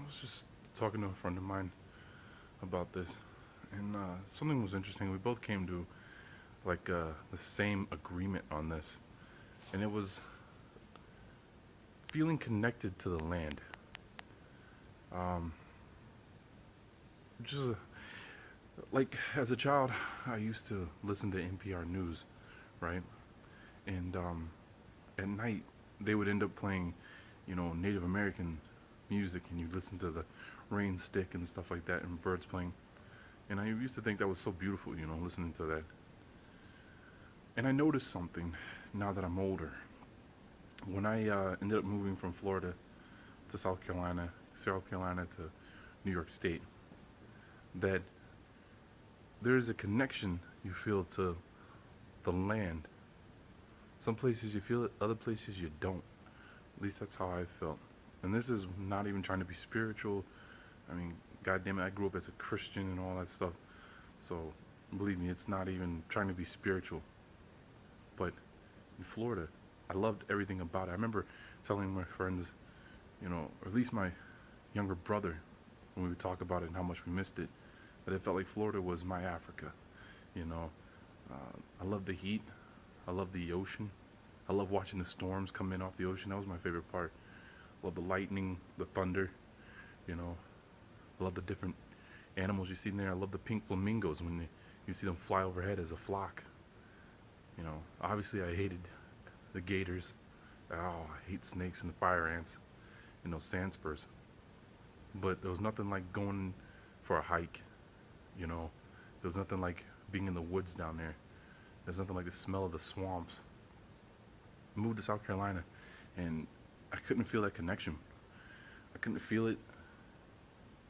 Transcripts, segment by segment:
was just talking to a friend of mine about this, and something was interesting. We both came to the same agreement on this, and it was feeling connected to the land. Um, just like as a child, I used to listen to NPR news, right? And at night they would end up playing, Native American music, and you listen to the rain stick and stuff like that, and birds playing. And I used to think that was so beautiful, listening to that. And I noticed something now that I'm older. When I ended up moving from Florida to South Carolina to New York State, that there is a connection you feel to the land. Some places you feel it, other places you don't. At least that's how I felt. And this is not even trying to be spiritual. I mean, goddamn it, I grew up as a Christian and all that stuff. So believe me, it's not even trying to be spiritual. But in Florida, I loved everything about it. I remember telling my friends, or at least my younger brother, when we would talk about it and how much we missed it, that it felt like Florida was my Africa. You know, I love the heat. I love the ocean. I love watching the storms come in off the ocean. That was my favorite part. I love the lightning, the thunder. You know, I love the different animals you see in there. I love the pink flamingos when you see them fly overhead as a flock. Obviously I hated the gators. Oh, I hate snakes and the fire ants and those sand spurs. But there was nothing like going for a hike. There was nothing like being in the woods down there. There's nothing like the smell of the swamps. I moved to South Carolina, and I couldn't feel that connection. I couldn't feel it.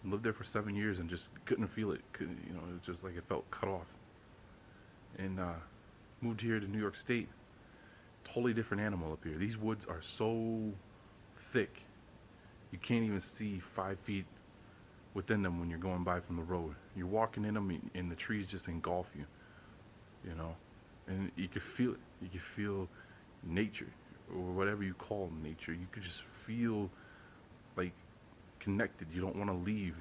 Lived there for 7 years and just couldn't feel it. It was just like it felt cut off. And moved here to New York State. Totally different animal up here. These woods are so thick, you can't even see 5 feet within them when you're going by from the road. You're walking in them, and the trees just engulf you. You know, and you can feel it. You can feel nature, or whatever you call nature. You could just feel like connected. You don't want to leave.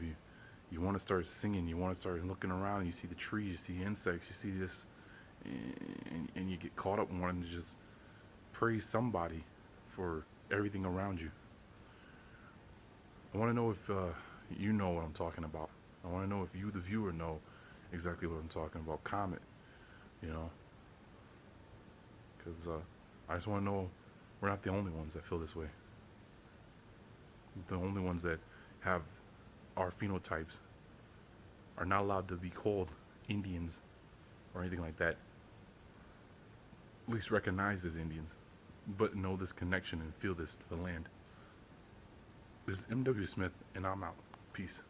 You want to start singing. You want to start looking around. You see the trees. You see insects. You see this, and you get caught up wanting to just praise somebody for everything around you. I want to know if you know what I'm talking about. I want to know if you, the viewer, know exactly what I'm talking about. Comment, because I just want to know we're not the only ones that feel this way. The only ones that have our phenotypes are not allowed to be called Indians or anything like that. At least recognized as Indians, but know this connection and feel this to the land. This is M.W. Smith, and I'm out. Peace.